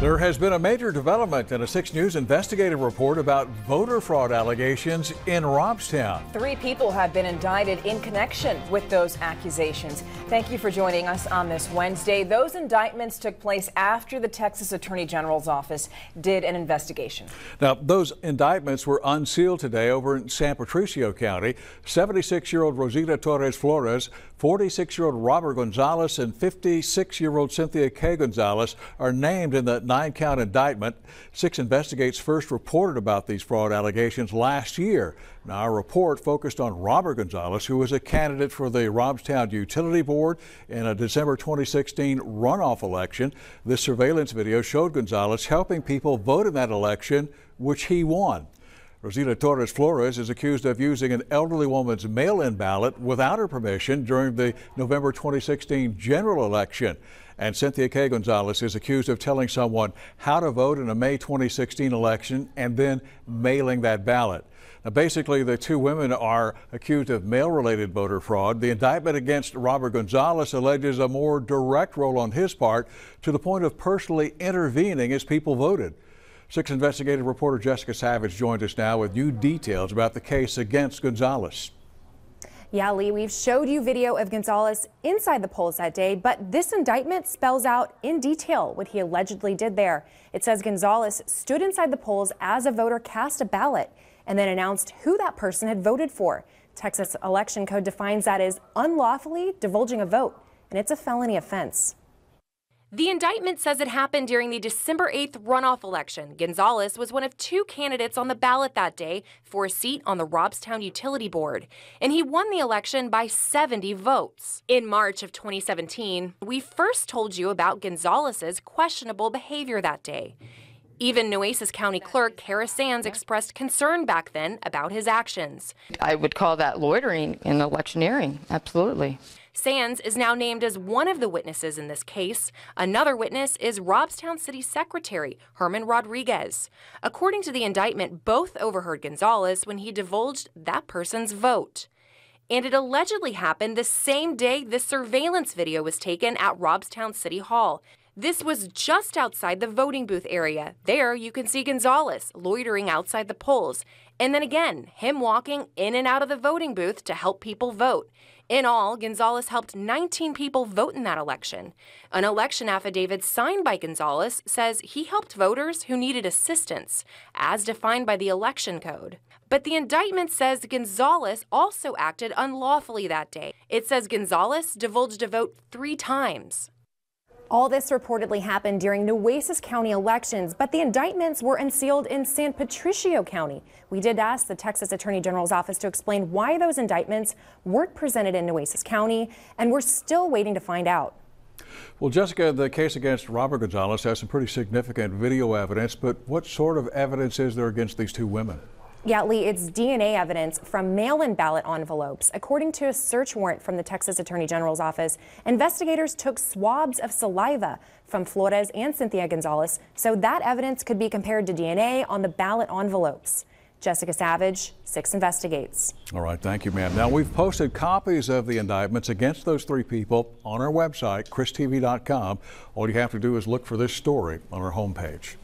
There has been a major development in a 6 News investigative report about voter fraud allegations in Robstown. 3 people have been indicted in connection with those accusations. Thank you for joining us on this Wednesday. Those indictments took place after the Texas Attorney General's office did an investigation. Now, those indictments were unsealed today over in San Patricio County. 76-year-old Rosita Torres Flores, 46-year-old Robert Gonzalez, and 56-year-old Cynthia K. Gonzalez are named in the 9-count indictment. 6 Investigates first reported about these fraud allegations last year. Now, our report focused on Robert Gonzalez, who was a candidate for the Robstown Utility Board in a December 2016 runoff election. This surveillance video showed Gonzalez helping people vote in that election, which he won. Rosita Torres Flores is accused of using an elderly woman's mail-in ballot without her permission during the November 2016 general election. And Cynthia K. Gonzalez is accused of telling someone how to vote in a May 2016 election and then mailing that ballot. Now, basically, the 2 women are accused of mail-related voter fraud. The indictment against Robert Gonzalez alleges a more direct role on his part to the point of personally intervening as people voted. 6 investigative reporter Jessica Savage joins us now with new details about the case against Gonzalez. Yeah, Lee, we've showed you video of Gonzalez inside the polls that day, but this indictment spells out in detail what he allegedly did there. It says Gonzalez stood inside the polls as a voter cast a ballot and then announced who that person had voted for. Texas election code defines that as unlawfully divulging a vote, and it's a felony offense. The indictment says it happened during the December 8th runoff election. Gonzalez was one of 2 candidates on the ballot that day for a seat on the Robstown Utility Board, and he won the election by 70 votes. In March of 2017, we first told you about Gonzalez's questionable behavior that day. Even Nueces County Clerk Kara Sands expressed concern back then about his actions. I would call that loitering and electioneering, absolutely. Sands is now named as one of the witnesses in this case. Another witness is Robstown City Secretary Herman Rodriguez. According to the indictment, both overheard Gonzalez when he divulged that person's vote. And it allegedly happened the same day this surveillance video was taken at Robstown City Hall. This was just outside the voting booth area. There you can see Gonzalez loitering outside the polls. And then again, him walking in and out of the voting booth to help people vote. In all, Gonzalez helped 19 people vote in that election. An election affidavit signed by Gonzalez says he helped voters who needed assistance, as defined by the election code. But the indictment says Gonzalez also acted unlawfully that day. It says Gonzalez divulged a vote 3 times. All this reportedly happened during Nueces County elections, but the indictments were unsealed in San Patricio County. We did ask the Texas Attorney General's office to explain why those indictments weren't presented in Nueces County, and we're still waiting to find out. Well, Jessica, the case against Robert Gonzalez has some pretty significant video evidence, but what sort of evidence is there against these 2 women? Yeah, Lee, it's DNA evidence from mail-in ballot envelopes. According to a search warrant from the Texas Attorney General's office, investigators took swabs of saliva from Flores and Cynthia Gonzalez, so that evidence could be compared to DNA on the ballot envelopes. Jessica Savage, 6 Investigates. All right, thank you, ma'am. Now, we've posted copies of the indictments against those 3 people on our website, KrisTV.com. All you have to do is look for this story on our homepage.